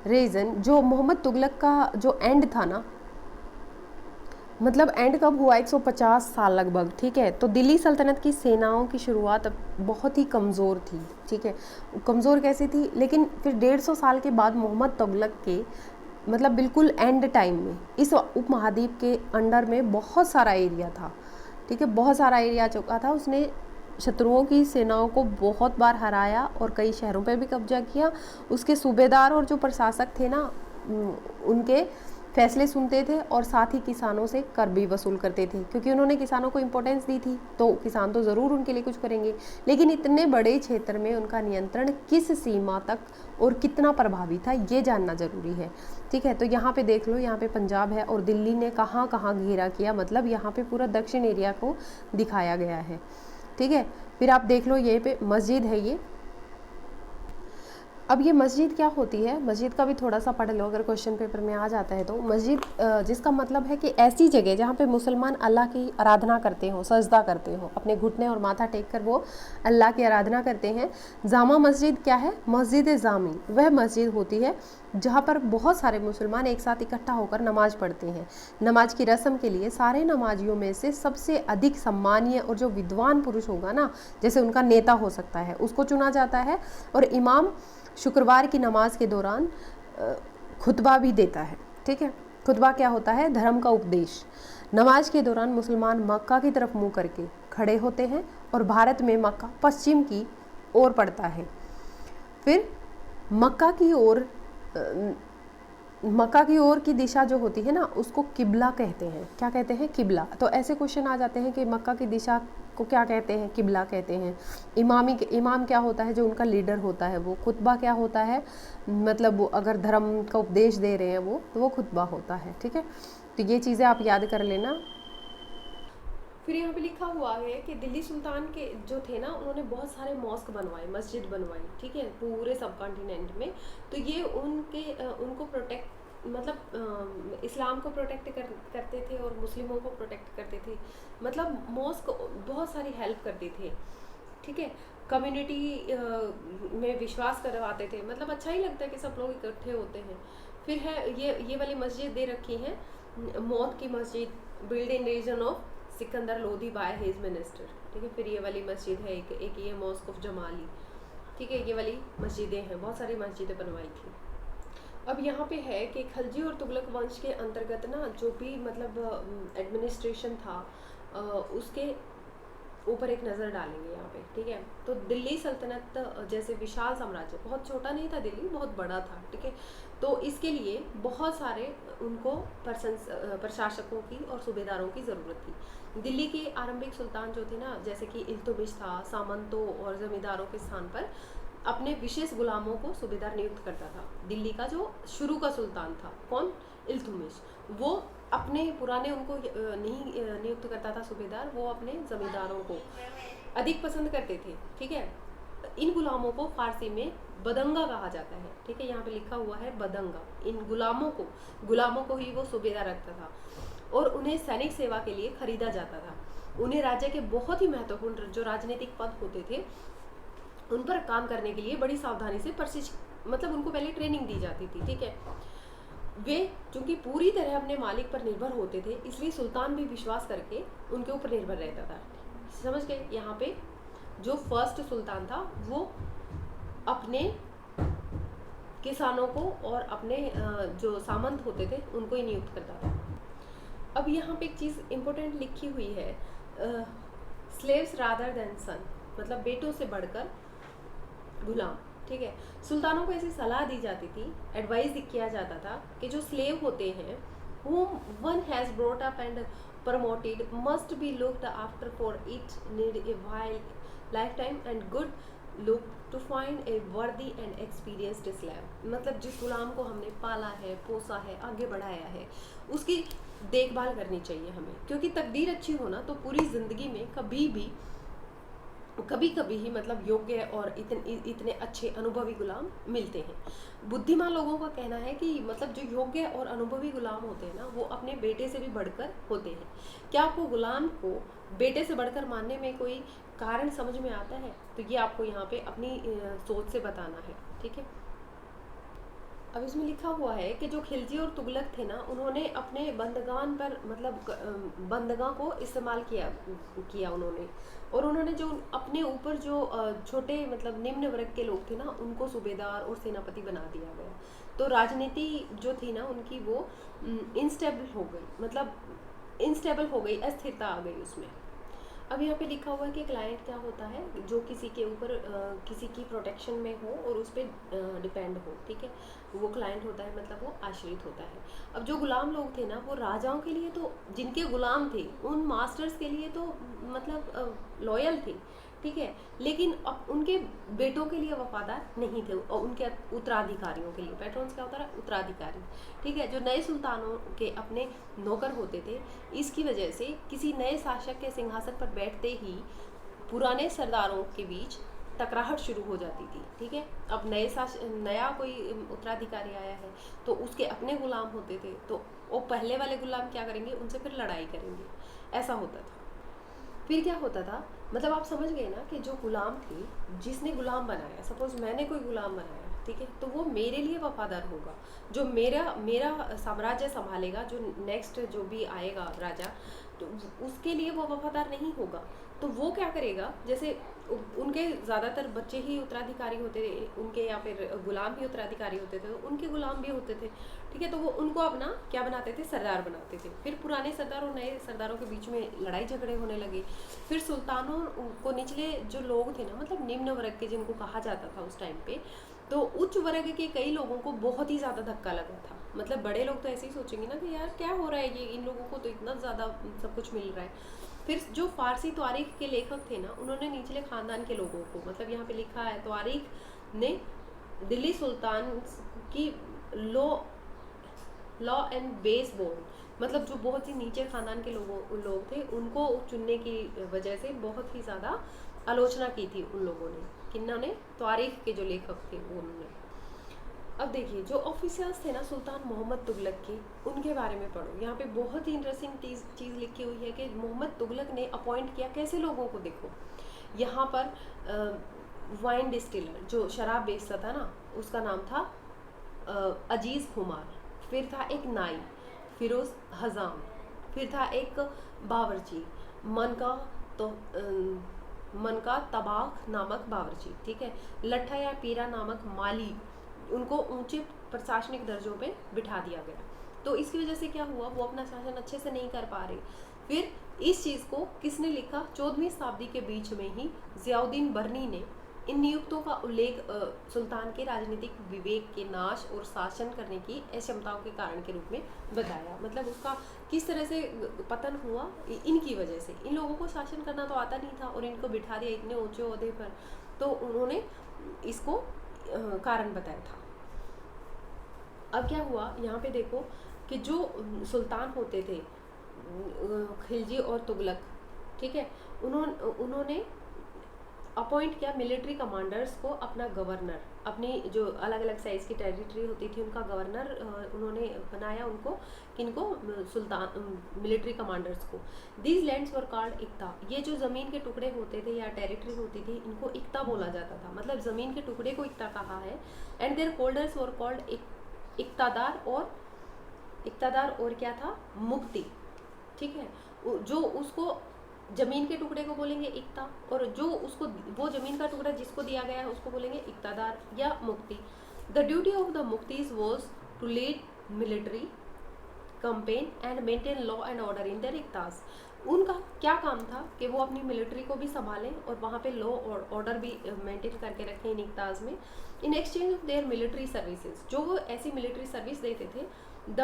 reign, जो मोहम्मद तुगलक का जो एंड था ना, मतलब एंड कब हुआ, 150 साल लगभग, ठीक है। तो दिल्ली सल्तनत की सेनाओं की शुरुआत बहुत ही कमज़ोर थी, ठीक है। कमज़ोर कैसी थी, लेकिन फिर 150 साल के बाद मोहम्मद तुगलक के मतलब बिल्कुल एंड टाइम में इस उपमहाद्वीप के अंडर में बहुत सारा एरिया था, ठीक है, बहुत सारा एरिया चुका था। उसने शत्रुओं की सेनाओं को बहुत बार हराया और कई शहरों पर भी कब्जा किया। उसके सूबेदार और जो प्रशासक थे ना, उनके फैसले सुनते थे और साथ ही किसानों से कर भी वसूल करते थे, क्योंकि उन्होंने किसानों को इम्पोर्टेंस दी थी, तो किसान तो ज़रूर उनके लिए कुछ करेंगे। लेकिन इतने बड़े क्षेत्र में उनका नियंत्रण किस सीमा तक और कितना प्रभावी था, ये जानना ज़रूरी है, ठीक है। तो यहाँ पे देख लो, यहाँ पे पंजाब है और दिल्ली ने कहाँ कहाँ घेरा किया, मतलब यहाँ पे पूरा दक्षिण एरिया को दिखाया गया है, ठीक है। फिर आप देख लो, ये पे मस्जिद है ये। अब ये मस्जिद क्या होती है, मस्जिद का भी थोड़ा सा पढ़ लो अगर क्वेश्चन पेपर में आ जाता है तो। मस्जिद जिसका मतलब है कि ऐसी जगह जहाँ पे मुसलमान अल्लाह की आराधना करते हो, सजदा करते हो, अपने घुटने और माथा टेक कर वो अल्लाह की आराधना करते हैं। जामा मस्जिद क्या है, मस्जिद जामी वह मस्जिद होती है जहाँ पर बहुत सारे मुसलमान एक साथ इकट्ठा होकर नमाज पढ़ते हैं। नमाज की रस्म के लिए सारे नमाजियों में से सबसे अधिक सम्मानीय और जो विद्वान पुरुष होगा ना, जैसे उनका नेता हो सकता है, उसको चुना जाता है। और इमाम शुक्रवार की नमाज के दौरान खुतबा भी देता है, ठीक है। खुतबा क्या होता है, धर्म का उपदेश। नमाज के दौरान मुसलमान मक्का की तरफ मुंह करके खड़े होते हैं और भारत में मक्का पश्चिम की ओर पड़ता है। फिर मक्का की ओर की दिशा जो होती है ना, उसको किबला कहते हैं। क्या कहते हैं, किबला। तो ऐसे क्वेश्चन आ जाते हैं कि मक्का की दिशा को क्या कहते हैं, किबला कहते हैं। इमाम क्या होता है, जो उनका लीडर होता है वो। खुतबा क्या होता है, मतलब वो अगर धर्म का उपदेश दे रहे हैं वो, तो वो खुतबा होता है, ठीक है। तो ये चीज़ें आप याद कर लेना। फिर यहाँ पे लिखा हुआ है कि दिल्ली सुल्तान के जो थे ना, उन्होंने बहुत सारे मॉस्क बनवाए, मस्जिद बनवाई, ठीक है, पूरे सब कॉन्टिनेंट में। तो ये उनको प्रोटेक्ट, मतलब इस्लाम को प्रोटेक्ट करते थे और मुस्लिमों को प्रोटेक्ट करते थे। मतलब मॉस्क बहुत सारी हेल्प करते थे, ठीक है। कम्युनिटी में विश्वास करवाते थे। मतलब अच्छा ही लगता है कि सब लोग इकट्ठे होते हैं। फिर है ये वाली मस्जिद दे रखी है, मौत की मस्जिद, build in reign of Sikandar Lodi by his minister, ठीक है। फिर ये वाली मस्जिद है एक ये मॉस्क ऑफ जमाली, ठीक है। ये वाली मस्जिदें हैं, बहुत सारी मस्जिदें बनवाई थी। अब यहाँ पे है कि खलजी और तुगलक वंश के अंतर्गत ना जो भी मतलब एडमिनिस्ट्रेशन था, उसके ऊपर एक नज़र डालेंगे यहाँ पे, ठीक है। तो दिल्ली सल्तनत जैसे विशाल साम्राज्य, बहुत छोटा नहीं था दिल्ली, बहुत बड़ा था, ठीक है। तो इसके लिए बहुत सारे उनको प्रशासकों की और सूबेदारों की ज़रूरत थी। दिल्ली के आरंभिक सुल्तान जो थे ना, जैसे कि इल्तुमिश था, सामंतों और जमींदारों के स्थान पर अपने विशेष गुलामों को सूबेदार नियुक्त करता था। दिल्ली का जो शुरू का सुल्तान था, कौन, इल्तुमिश, वो अपने पुराने उनको नहीं नियुक्त करता था सूबेदार, वो अपने जमींदारों को अधिक पसंद करते थे, ठीक है। इन गुलामों को फारसी में बदंगा कहा जाता है, ठीक है, यहाँ पे लिखा हुआ है बदंगा। इन गुलामों को ही वो सूबेदार रखता था और उन्हें सैनिक सेवा के लिए खरीदा जाता था। उन्हें राज्य के बहुत ही महत्वपूर्ण जो राजनीतिक पद होते थे उन पर काम करने के लिए बड़ी सावधानी से मतलब उनको पहले ट्रेनिंग दी जाती थी, ठीक है। वे चूंकि पूरी तरह अपने मालिक पर निर्भर होते थे, इसलिए सुल्तान भी विश्वास करके उनके ऊपर निर्भर रहता था। समझ गए? यहाँ पे जो फर्स्ट सुल्तान था वो अपने किसानों को और अपने जो सामंत होते थे उनको ही नियुक्त करता था। अब यहाँ पे एक चीज़ इम्पोर्टेंट लिखी हुई है, स्लेव्स रादर देन सन, मतलब बेटों से बढ़कर गुलाम, ठीक है। सुल्तानों को ऐसी सलाह दी जाती थी, एडवाइस किया जाता था कि जो स्लेव होते हैं whom one has brought up and promoted must be looked after, for it need a while lifetime and good look to find a worthy and experienced slave। मतलब जिस गुलाम को हमने पाला है, पोसा है, आगे बढ़ाया है, उसकी देखभाल करनी चाहिए हमें, क्योंकि तकदीर अच्छी होना तो पूरी ज़िंदगी में कभी कभी ही मतलब योग्य और इतने अच्छे अनुभवी गुलाम मिलते हैं। बुद्धिमान लोगों का कहना है कि मतलब जो योग्य और अनुभवी गुलाम होते हैं ना, वो अपने बेटे से भी बढ़कर होते हैं। क्या आपको गुलाम को बेटे से बढ़कर मानने में कोई कारण समझ में आता है? तो ये आपको यहाँ पे अपनी सोच से बताना है, ठीक है। अब इसमें लिखा हुआ है कि जो खिलजी और तुगलक थे ना, उन्होंने अपने बंदगान पर मतलब बंदगा को इस्तेमाल किया उन्होंने, और उन्होंने जो अपने ऊपर जो छोटे मतलब निम्न वर्ग के लोग थे ना, उनको सूबेदार और सेनापति बना दिया गया। तो राजनीति जो थी ना उनकी वो इंस्टेबल हो गई, मतलब इंस्टेबल हो गई, अस्थिरता आ गई उसमें। अब यहाँ पे लिखा हुआ है कि क्लाइंट क्या होता है, जो किसी के ऊपर किसी की प्रोटेक्शन में हो और उस पर डिपेंड हो, ठीक है, वो क्लाइंट होता है, मतलब वो आश्रित होता है। अब जो गुलाम लोग थे ना, वो राजाओं के लिए तो, जिनके गुलाम थे उन मास्टर्स के लिए तो मतलब लॉयल थे, ठीक है, लेकिन अब उनके बेटों के लिए वफादार नहीं थे, और उनके उत्तराधिकारियों के लिए, पैट्रॉन्स क्या होता है, उत्तराधिकारी, ठीक है, जो नए सुल्तानों के अपने नौकर होते थे। इसकी वजह से किसी नए शासक के सिंहासन पर बैठते ही पुराने सरदारों के बीच टकराहट शुरू हो जाती थी, ठीक है। अब नया कोई उत्तराधिकारी आया है तो उसके अपने गुलाम होते थे, तो वो पहले वाले गुलाम क्या करेंगे, उनसे फिर लड़ाई करेंगे, ऐसा होता था। फिर क्या होता था, मतलब आप समझ गए ना कि जो गुलाम थे, जिसने गुलाम बनाया, सपोज मैंने कोई गुलाम बनाया, ठीक है, तो वो मेरे लिए वफादार होगा, जो मेरा साम्राज्य संभालेगा, जो नेक्स्ट जो भी आएगा राजा, तो उसके लिए वो वफादार नहीं होगा। तो वो क्या करेगा, जैसे उनके ज़्यादातर बच्चे ही उत्तराधिकारी होते थे उनके, या फिर गुलाम ही उत्तराधिकारी होते थे, तो उनके गुलाम भी होते थे, ठीक है, तो वो उनको अपना क्या बनाते थे, सरदार बनाते थे। फिर पुराने सरदार और नए सरदारों के बीच में लड़ाई झगड़े होने लगे। फिर सुल्तानों को निचले जो लोग थे ना, मतलब निम्न वर्ग के जिनको कहा जाता था उस टाइम पे, तो उच्च वर्ग के कई लोगों को बहुत ही ज़्यादा धक्का लगा था। मतलब बड़े लोग तो ऐसे ही सोचेंगे ना कि यार क्या हो रहा है, ये इन लोगों को तो इतना ज़्यादा सब कुछ मिल रहा है। फिर जो फारसी तारीख के लेखक थे ना, उन्होंने निचले ख़ानदान के लोगों को, मतलब यहाँ पे लिखा है तारीख ने दिल्ली सुल्तान की लॉ एंड बेस बोर्ड, मतलब जो बहुत ही नीचे ख़ानदान के लोग थे, उनको चुनने की वजह से बहुत ही ज़्यादा आलोचना की थी उन लोगों ने, किन्होंने, तारीख के जो लेखक थे वो उन्होंने। अब देखिए जो ऑफिसर्स थे ना सुल्तान मोहम्मद तुगलक के, उनके बारे में पढ़ो। यहाँ पे बहुत ही इंटरेस्टिंग चीज़ लिखी हुई है कि मोहम्मद तुगलक ने अपॉइंट किया कैसे लोगों को। देखो यहाँ पर वाइन डिस्टिलर जो शराब बेचता था ना, उसका नाम था अजीज़ खुमार। फिर था एक नाई फिरोज़ हज़ाम। फिर था एक बावर्ची मन का तबाख नामक बावर्ची, ठीक है। लट्ठा या पीरा नामक माली, उनको ऊंचे प्रशासनिक दर्जों पे बिठा दिया गया। तो इसकी वजह से क्या हुआ, वो अपना शासन अच्छे से नहीं कर पा रहे। फिर इस चीज़ को किसने लिखा, 14वीं शताब्दी के बीच में ही ज़ियाउद्दीन बर्नी ने इन नियुक्तों का उल्लेख सुल्तान के राजनीतिक विवेक के नाश और शासन करने की अक्षमताओं के कारण के रूप में बताया। मतलब उसका किस तरह से पतन हुआ, इनकी वजह से। इन लोगों को शासन करना तो आता नहीं था और इनको बिठा दिया इतने ऊंचे ओहदे पर, तो उन्होंने इसको कारण बताया था। अब क्या हुआ, यहाँ पे देखो कि जो सुल्तान होते थे खिलजी और तुगलक, ठीक है, उन्होंने अपॉइंट किया मिलिट्री कमांडर्स को अपना गवर्नर, अपनी जो अलग अलग साइज़ की टेरिटरी होती थी उनका गवर्नर उन्होंने बनाया उनको, किनको, सुल्तान मिलिट्री कमांडर्स को। दीज लैंड्स वर कॉल्ड इक्ता, ये जो ज़मीन के टुकड़े होते थे या टेरिटरी होती थी इनको इक्ता बोला जाता था, मतलब ज़मीन के टुकड़े को इक्ता कहा है। And their holders were called iqtadars, और क्या था, मुक्ति, ठीक है। जो उसको जमीन के टुकड़े को बोलेंगे इक्ता, और जो उसको वो जमीन का टुकड़ा जिसको दिया गया है उसको बोलेंगे इक्तादार या मुक्ति। The duty of the muqtis was to lead military campaign and maintain law and order in their iqtas. उनका क्या काम था कि वो अपनी मिलिट्री को भी संभालें और वहाँ पे लॉ और ऑर्डर भी मेंटेन करके रखें इन इक्ताज में। In exchange of their military services, जो वो ऐसी मिलिट्री सर्विस देते थे, the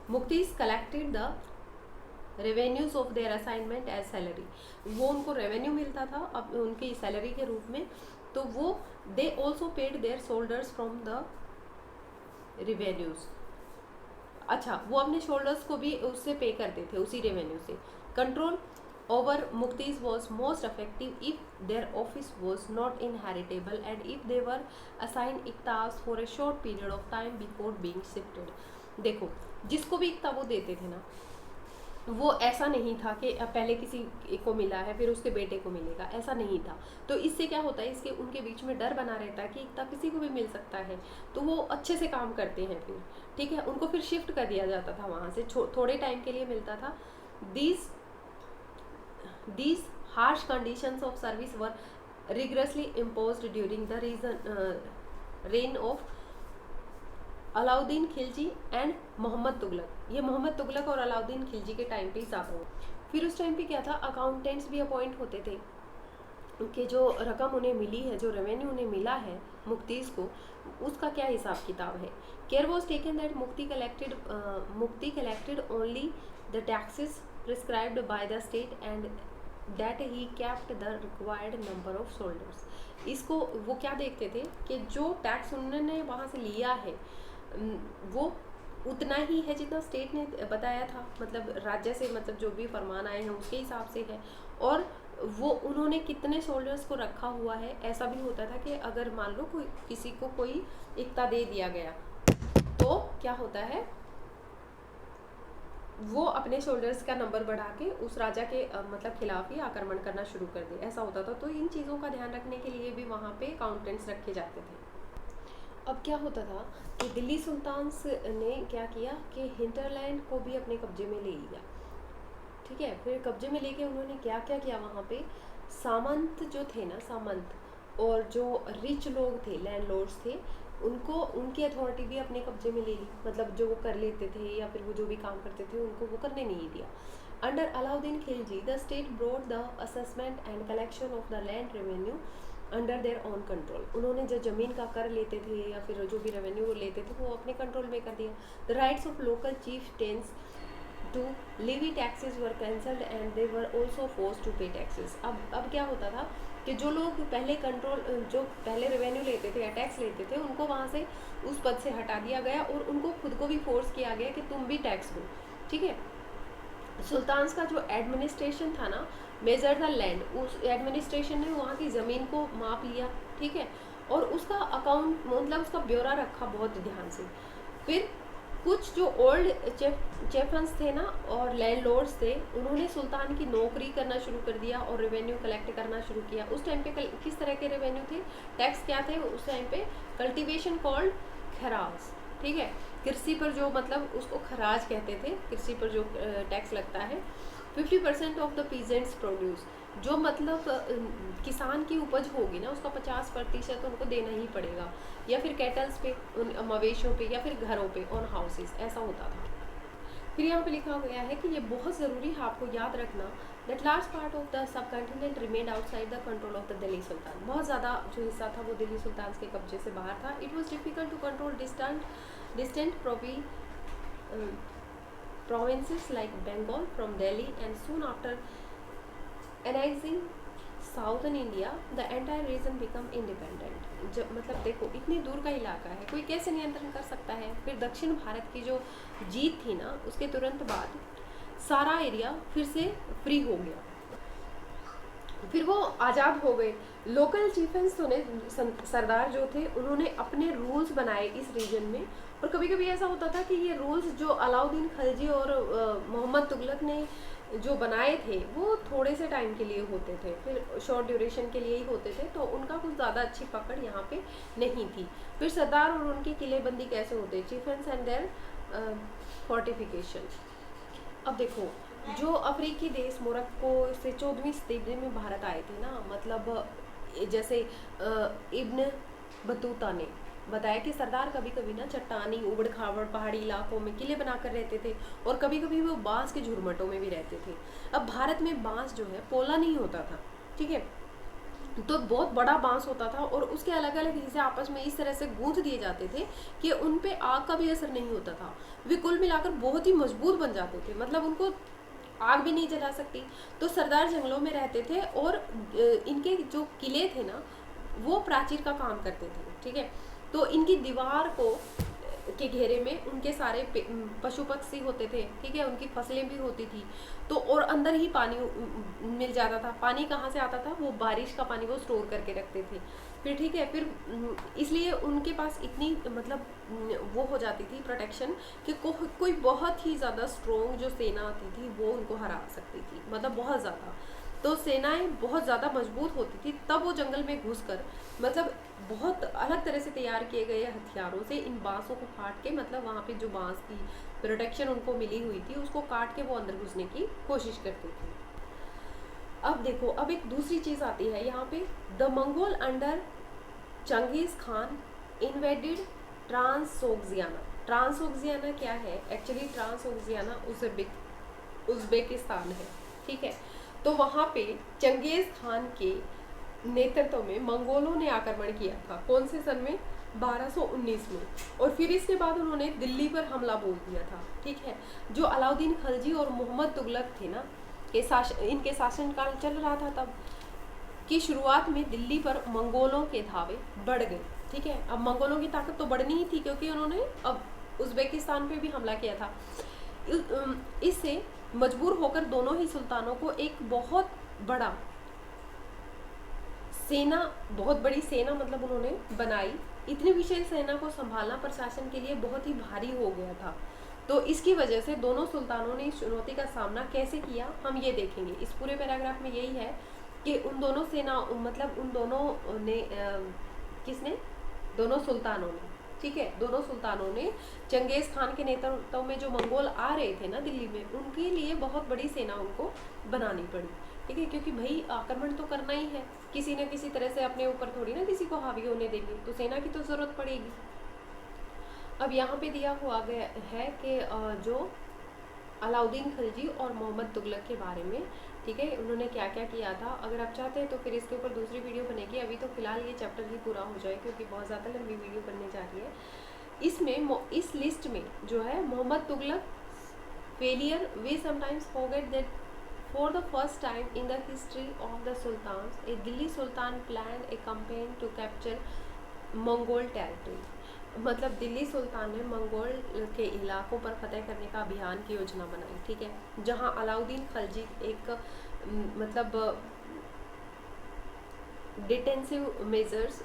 muqtis collected the revenues of their assignment as salary, वो उनको रेवेन्यू मिलता था अब उनकी सैलरी के रूप में, तो वो they also paid their shoulders from the revenues. अच्छा, वो अपने शोल्डर्स को भी उससे पे करते थे, उसी रेवेन्यू से। Control over muqtis was most effective if their office was not inheritable and if they were assign iqtas for a short period of time before being shifted. देखो, जिसको भी इक्ता वो देते थे ना, वो ऐसा नहीं था कि पहले किसी को मिला है फिर उसके बेटे को मिलेगा, ऐसा नहीं था। तो इससे क्या होता है, इसके उनके बीच में डर बना रहता है कि इक्ता किसी को भी मिल सकता है, तो वो अच्छे से काम करते हैं फिर, ठीक है। उनको फिर शिफ्ट कर दिया जाता था वहाँ से, थोड़े टाइम के लिए मिलता था। These harsh conditions of service were rigorously imposed during the reign of Alauddin Khilji and Mohammad Tughlaq. ये मोहम्मद तुगलक और अलाउद्दीन खिलजी के टाइम पे ही ज़्यादा हुआ। फिर उस टाइम पे क्या था, अकाउंटेंट्स भी अपॉइंट होते थे कि जो रकम उन्हें मिली है, जो रेवेन्यू उन्हें मिला है मुक्तीज को, उसका क्या हिसाब किताब है। केयर वॉज टेकन दैट मुक्ति collected only the taxes prescribed by the state and that he kept the required number of shoulders. इसको वो क्या देखते थे कि जो टैक्स उन्होंने वहाँ से लिया है वो उतना ही है जितना स्टेट ने बताया था, मतलब राज्य से, मतलब जो भी फरमान आए हैं उसके हिसाब से है, और वो उन्होंने कितने शोल्डर्स को रखा हुआ है। ऐसा भी होता था कि अगर मान लो किसी को कोई इक्ता दे दिया गया तो क्या होता है, वो अपने शोल्डर्स का नंबर बढ़ा के उस राजा के मतलब खिलाफ ही आक्रमण करना शुरू कर दे, ऐसा होता था। तो इन चीज़ों का ध्यान रखने के लिए भी वहाँ पे अकाउंटेंट्स रखे जाते थे। अब क्या होता था कि दिल्ली सुल्तान्स ने क्या किया कि हिंटरलैंड को भी अपने कब्जे में ले लिया, ठीक है। फिर कब्जे में लेके उन्होंने क्या क्या किया, वहाँ पे सामंत जो थे ना, सामंत और जो रिच लोग थे, लैंडलॉर्ड्स थे, उनको उनकी अथॉरिटी भी अपने कब्जे में ले ली, मतलब जो वो कर लेते थे या फिर वो जो भी काम करते थे उनको वो करने नहीं दिया। Under Alauddin Khilji the state brought the assessment and collection of the land revenue under their own control. उन्होंने जो ज़मीन का कर लेते थे या फिर जो भी रेवेन्यू वो लेते थे वो अपने कंट्रोल में कर दिया। The rights of local chieftains to levy taxes were cancelled and they were also forced to pay taxes. अब क्या होता था कि जो लोग जो पहले रेवेन्यू लेते थे या टैक्स लेते थे, उनको वहाँ से उस पद से हटा दिया गया और उनको खुद को भी फोर्स किया गया कि तुम भी टैक्स दो, ठीक है। सुल्तान्स का जो एडमिनिस्ट्रेशन था ना, मेजर द लैंड, उस एडमिनिस्ट्रेशन ने वहाँ की ज़मीन को माप लिया, ठीक है, और उसका अकाउंट, मतलब उसका ब्यौरा रखा बहुत ध्यान से। फिर कुछ जो ओल्ड चेफन्स थे ना और लैंडलॉर्ड्स थे, उन्होंने सुल्तान की नौकरी करना शुरू कर दिया और रेवेन्यू कलेक्ट करना शुरू किया। उस टाइम पे किस तरह के रेवेन्यू थे, टैक्स क्या थे उस टाइम पे, कल्टीवेशन कॉल्ड खराज, ठीक है। कृषि पर जो, मतलब उसको खराज कहते थे, कृषि पर जो टैक्स लगता है। 50% ऑफ द पीजेंट्स प्रोड्यूस, जो मतलब किसान की उपज होगी ना उसका 50% उनको देना ही पड़ेगा, या फिर कैटल्स पे, उन मवेशियों पे, या फिर घरों पे, ऑन हाउसेस, ऐसा होता था। फिर यहाँ पे लिखा गया है कि ये बहुत ज़रूरी है आपको याद रखना, that large part of the subcontinent remained outside the control of the Delhi sultan. बहुत ज़्यादा जो हिस्सा था वो दिल्ली सुल्तान के कब्जे से बाहर था। It was difficult to control distant provinces like Bengal from Delhi, and soon after annexing southern India the entire region become independent। जब मतलब देखो इतनी दूर का इलाका है, कोई कैसे नियंत्रण कर सकता है। फिर दक्षिण भारत की जो जीत थी ना, उसके तुरंत बाद सारा एरिया फिर से फ्री हो गया। फिर वो आज़ाद हो गए। लोकल चीफेंस तो ने सरदार जो थे उन्होंने अपने रूल्स बनाए इस रीजन में, और कभी कभी ऐसा होता था कि ये रूल्स जो अलाउद्दीन खिलजी और मोहम्मद तुगलक ने जो बनाए थे वो थोड़े से टाइम के लिए होते थे, फिर शॉर्ट ड्यूरेशन के लिए ही होते थे, तो उनका कुछ ज़्यादा अच्छी पकड़ यहाँ पे नहीं थी। फिर सरदार और उनकी किलेबंदी कैसे होते, चीफेंस एंड देयर फोर्टिफिकेशन। अब देखो, जो अफ्रीकी देश मोरक्को से 14वीं सदी में भारत आए थे ना, मतलब जैसे इब्न बतूता ने बताया कि सरदार कभी कभी ना चट्टानी उबड़ खाबड़ पहाड़ी इलाकों में किले बनाकर रहते थे, और कभी कभी वो बांस के झुरमटों में भी रहते थे। अब भारत में बांस जो है पोला नहीं होता था, ठीक है, तो बहुत बड़ा बांस होता था और उसके अलग अलग हिस्से आपस में इस तरह से गूंथ दिए जाते थे कि उन पे आग का भी असर नहीं होता था। वे कुल मिलाकर बहुत ही मजबूत बन जाते थे, मतलब उनको आग भी नहीं जला सकती। तो सरदार जंगलों में रहते थे और इनके जो किले थे ना वो प्राचीर का काम करते थे, ठीक है। तो इनकी दीवार को के घेरे में उनके सारे पशु पक्षी होते थे, ठीक है, उनकी फसलें भी होती थी। तो और अंदर ही पानी मिल जाता था। पानी कहाँ से आता था, वो बारिश का पानी वो स्टोर करके रखते थे। फिर ठीक है, फिर इसलिए उनके पास इतनी मतलब वो हो जाती थी प्रोटेक्शन कि कोई बहुत ही ज़्यादा स्ट्रॉन्ग जो सेना आती थी वो उनको हरा सकती थी, मतलब बहुत ज़्यादा। तो सेनाएं बहुत ज़्यादा मजबूत होती थी, तब वो जंगल में घुसकर मतलब बहुत अलग तरह से तैयार किए गए हथियारों से इन बांसों को काट के, मतलब वहाँ पे जो बांस की प्रोटेक्शन उनको मिली हुई थी उसको काट के वो अंदर घुसने की कोशिश करते थे। अब देखो, अब एक दूसरी चीज़ आती है यहाँ पे, the Mongol under Genghis Khan invaded Transoxiana. Transoxiana क्या है, एक्चुअली ट्रांसोक्सियाना उज़्बेकिस्तान है, ठीक है। तो वहाँ पे चंगेज खान के नेतृत्व में मंगोलों ने आक्रमण किया था, कौन से सन में, 1219 में, और फिर इसके बाद उन्होंने दिल्ली पर हमला बोल दिया था, ठीक है। जो अलाउद्दीन खिलजी और मोहम्मद तुगलक थे ना, इनके शासनकाल चल रहा था तब की शुरुआत में दिल्ली पर मंगोलों के धावे बढ़ गए, ठीक है। अब मंगोलों की ताकत तो बढ़नी ही थी क्योंकि उन्होंने अब उज़्बेकिस्तान पे भी हमला किया था। इससे मजबूर होकर दोनों ही सुल्तानों को एक बहुत बड़ा सेना, बहुत बड़ी सेना मतलब उन्होंने बनाई। इतनी विशेष सेना को संभालना प्रशासन के लिए बहुत ही भारी हो गया था। तो इसकी वजह से दोनों सुल्तानों ने इस चुनौती का सामना कैसे किया हम ये देखेंगे। इस पूरे पैराग्राफ में यही है कि उन दोनों सेना मतलब उन दोनों ने किसने, दोनों सुल्तानों ने, ठीक है, दोनों सुल्तानों ने चंगेज खान के नेतृत्व में जो मंगोल आ रहे थे ना दिल्ली में, उनके लिए बहुत बड़ी सेना उनको बनानी पड़ी, ठीक है, क्योंकि भाई आक्रमण तो करना ही है, किसी न किसी तरह से अपने ऊपर थोड़ी ना किसी को हावी होने देंगे, तो सेना की तो ज़रूरत पड़ेगी। अब यहाँ पे दिया हुआ गया है कि जो अलाउद्दीन खिलजी और मोहम्मद तुगलक के बारे में, ठीक है, उन्होंने क्या क्या किया था। अगर आप चाहते हैं तो फिर इसके ऊपर दूसरी वीडियो बनेगी, अभी तो फिलहाल ये चैप्टर ही पूरा हो जाए क्योंकि बहुत ज़्यादा लंबी वीडियो बनने जा रही है। इसमें इस लिस्ट में जो है Mohammad Tughlaq failure, we sometimes forget that for the first time in the history of the sultans, a Delhi sultan planned a campaign to capture Mongol territory. मतलब दिल्ली सुल्तान ने मंगोल के इलाकों पर फतेह करने का अभियान की योजना बनाई, ठीक है, जहां अलाउद्दीन खिलजी एक मतलब defensive measures,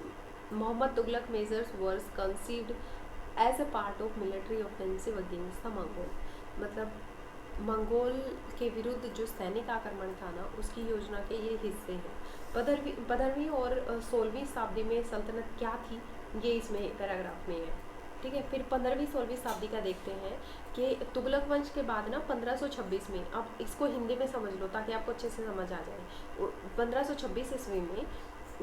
Mohammad Tughlaq measures were conceived as a part of military offensive against the Mongol. मतलब मंगोल के विरुद्ध जो सैनिक आक्रमण था ना उसकी योजना के ये हिस्से हैं। 15वीं और 16वीं शताब्दी में सल्तनत क्या थी ये इसमें पैराग्राफ में है, ठीक है। फिर 15वीं 16वीं शताब्दी का देखते हैं कि तुगलक वंश के बाद ना 1526 में, अब इसको हिंदी में समझ लो ताकि आपको अच्छे से समझ आ जाए। 1526 ईस्वी में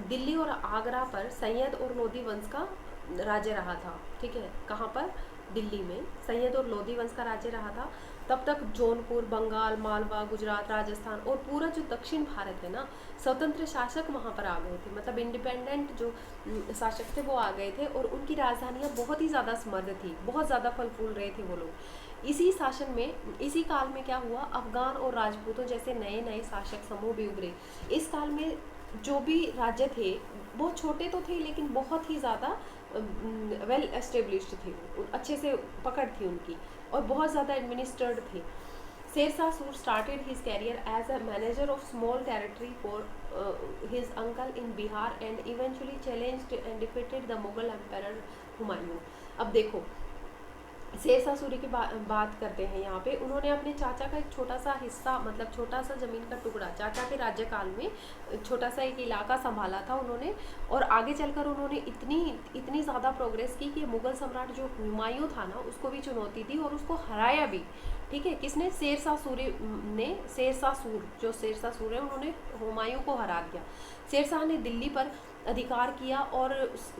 दिल्ली और आगरा पर सैयद और लोधी वंश का राज्य रहा था, ठीक है। कहाँ पर, दिल्ली में सैयद और लोधी वंश का राज्य रहा था। तब तक जौनपुर, बंगाल, मालवा, गुजरात, राजस्थान और पूरा जो दक्षिण भारत है ना, स्वतंत्र शासक वहाँ पर आ गए थे, मतलब इंडिपेंडेंट जो शासक थे वो आ गए थे और उनकी राजधानियाँ बहुत ही ज़्यादा समृद्ध थी, बहुत ज़्यादा फल फूल रहे थे वो लोग। इसी शासन में, इसी काल में क्या हुआ, अफगान और राजपूतों जैसे नए नए शासक समूह भी उभरे। इस काल में जो भी राज्य थे वो छोटे तो थे लेकिन बहुत ही ज़्यादा वेल एस्टेब्लिश्ड थे, अच्छे से पकड़ थी उनकी और बहुत ज़्यादा एडमिनिस्ट्रेड थे। Sher Shah started his career as a manager of small territory for his uncle in Bihar and eventually challenged and defeated the Mughal Emperor Humayun. अब देखो शेर शाह सूरी की बात करते हैं यहाँ पे। उन्होंने अपने चाचा का एक छोटा सा हिस्सा, मतलब छोटा सा ज़मीन का टुकड़ा, चाचा के राज्यकाल में छोटा सा एक इलाका संभाला था उन्होंने, और आगे चलकर उन्होंने इतनी ज़्यादा प्रोग्रेस की कि मुग़ल सम्राट जो हुमायूं था ना, उसको भी चुनौती दी और उसको हराया भी। ठीक है, किसने? शेर शाह सूरी ने, शेर शाह सूर, जो शेर शाह सूर है, उन्होंने हुमायूं को हरा दिया। शेर शाह ने दिल्ली पर अधिकार किया और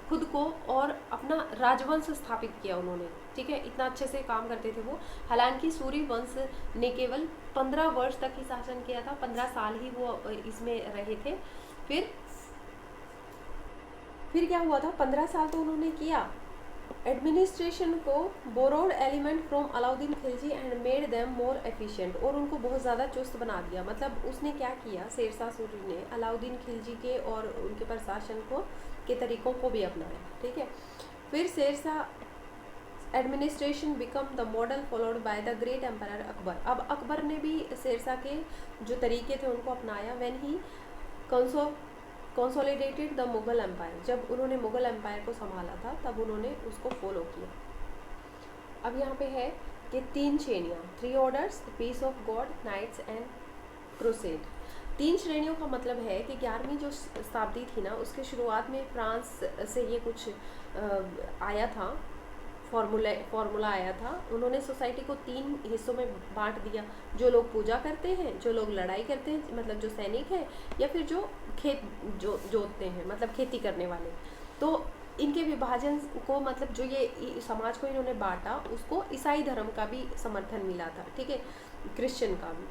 खुद को और अपना राजवंश स्थापित किया उन्होंने। ठीक है, इतना अच्छे से काम करते थे वो। हालांकि सूरी वंश ने केवल 15 वर्ष तक ही शासन किया था, 15 साल ही वो इसमें रहे थे। फिर क्या हुआ था? 15 साल तो उन्होंने किया। एडमिनिस्ट्रेशन को borrowed element from Alauddin Khilji and made them more efficient, और उनको बहुत ज़्यादा चुस्त बना दिया। मतलब उसने क्या किया, शेर शाह सूरी ने अलाउद्दीन खिलजी के और उनके प्रशासन के तरीक़ों को भी अपनाया। ठीक है, फिर Sher Shah administration become the model followed by the great empire Akbar. अब अकबर ने भी शेर शाह के जो तरीके थे उनको अपनाया। When he consolidated the Mughal empire, जब उन्होंने मुग़ल एम्पायर को संभाला था तब उन्होंने उसको फॉलो किया। अब यहाँ पे है कि 3 श्रेणियाँ, 3 orders, peace of God, knights and crusade. 3 श्रेणियों का मतलब है कि 11वीं जो शताब्दी थी ना, उसके शुरुआत में फ्रांस से ये कुछ आया था, फॉर्मूला आया था। उन्होंने सोसाइटी को 3 हिस्सों में बांट दिया, जो लोग पूजा करते हैं, जो लोग लड़ाई करते हैं, मतलब जो सैनिक हैं, या फिर जो खेत जोतते हैं, मतलब खेती करने वाले। तो इनके विभाजन को, मतलब जो ये समाज को इन्होंने बांटा, उसको ईसाई धर्म का भी समर्थन मिला था। ठीक है, क्रिश्चियन का भी।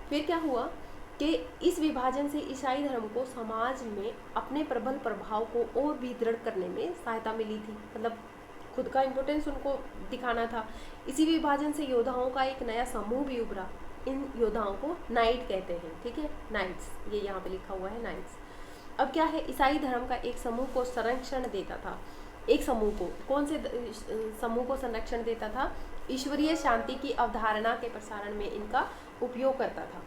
फिर क्या हुआ कि इस विभाजन से ईसाई धर्म को समाज में अपने प्रबल प्रभाव को और भी दृढ़ करने में सहायता मिली थी, मतलब खुद का इम्पोर्टेंस उनको दिखाना था। इसी विभाजन से योद्धाओं का एक नया समूह भी उभरा। इन योद्धाओं को नाइट कहते हैं। ठीक है, नाइट्स, ये यहाँ पे लिखा हुआ है, नाइट्स। अब क्या है, ईसाई धर्म का एक समूह को संरक्षण देता था। एक समूह को, कौन से समूह को संरक्षण देता था? ईश्वरीय शांति की अवधारणा के प्रसारण में इनका उपयोग करता था।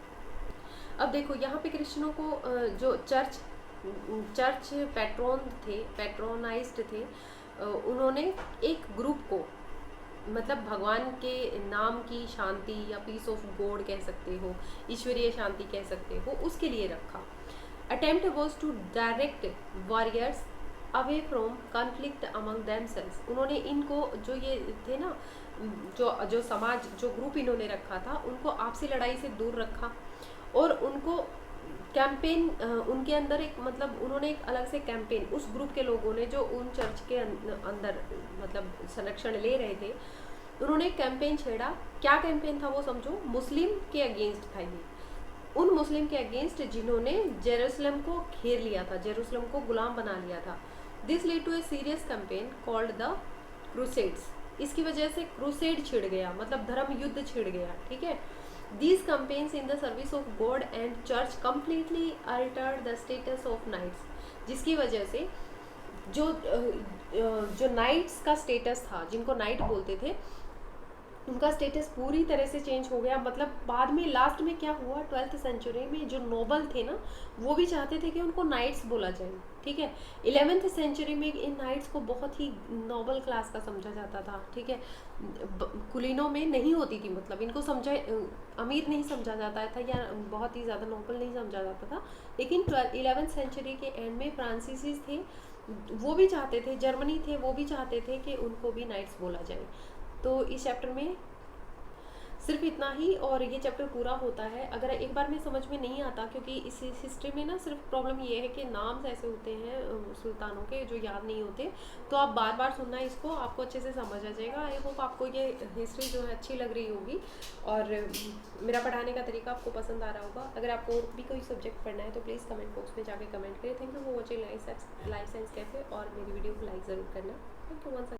अब देखो यहाँ पे क्रिश्चियनों को जो चर्च पैट्रोनाइज्ड थे, उन्होंने एक ग्रुप को, मतलब भगवान के नाम की शांति या पीस ऑफ गॉड कह सकते हो, ईश्वरीय शांति कह सकते हो, उसके लिए रखा। Attempt was to direct warriors away from conflict among themselves. उन्होंने इनको, जो ये थे ना, जो समाज, जो ग्रुप इन्होंने रखा था, उनको आपसी लड़ाई से दूर रखा और उनको कैंपेन, उनके अंदर एक, मतलब उन्होंने एक अलग से कैंपेन, उस ग्रुप के लोगों ने जो उन चर्च के अंदर मतलब संरक्षण ले रहे थे, उन्होंने एक कैंपेन छेड़ा। क्या कैंपेन था वो समझो, मुस्लिम के अगेंस्ट था ये, उन मुस्लिम के अगेंस्ट जिन्होंने जेरूसलम को घेर लिया था, जेरूसलम को गुलाम बना लिया था। This lead to a serious campaign called the crusades. इसकी वजह से क्रूसेड छिड़ गया, मतलब धर्म युद्ध छिड़ गया। ठीक है, These campaigns in the service of God and Church completely altered the status of knights, जिसकी वजह से जो नाइट्स का स्टेटस था, जिनको नाइट बोलते थे, उनका स्टेटस पूरी तरह से चेंज हो गया। मतलब बाद में लास्ट में क्या हुआ, 12th सेंचुरी में जो नोबल थे ना, वो भी चाहते थे कि उनको नाइट्स बोला जाए। ठीक है, 11th सेंचुरी में इन नाइट्स को बहुत ही नोबल क्लास का समझा जाता था। ठीक है, कुलीनों में नहीं होती थी, मतलब इनको अमीर नहीं समझा जाता था या बहुत ही ज़्यादा नोबल नहीं समझा जाता था। लेकिन 11th सेंचुरी के एंड में फ्रांसीसी थे, वो भी चाहते थे, जर्मनी थे, वो भी चाहते थे कि उनको भी नाइट्स बोला जाए। तो इस चैप्टर में सिर्फ इतना ही, और ये चैप्टर पूरा होता है। अगर एक बार में समझ में नहीं आता, क्योंकि इस हिस्ट्री में ना सिर्फ प्रॉब्लम ये है कि नाम ऐसे होते हैं सुल्तानों के जो याद नहीं होते, तो आप बार बार सुनना इसको, आपको अच्छे से समझ आ जाएगा। आई होप आपको ये हिस्ट्री जो है अच्छी लग रही होगी और मेरा पढ़ाने का तरीका आपको पसंद आ रहा होगा। अगर आपको और भी कोई सब्जेक्ट पढ़ना है तो प्लीज़ कमेंट बॉक्स में जाके कमेंट करें। Thank you for watching life science cafe, और मेरी वीडियो को लाइक ज़रूर करना। Thank you once.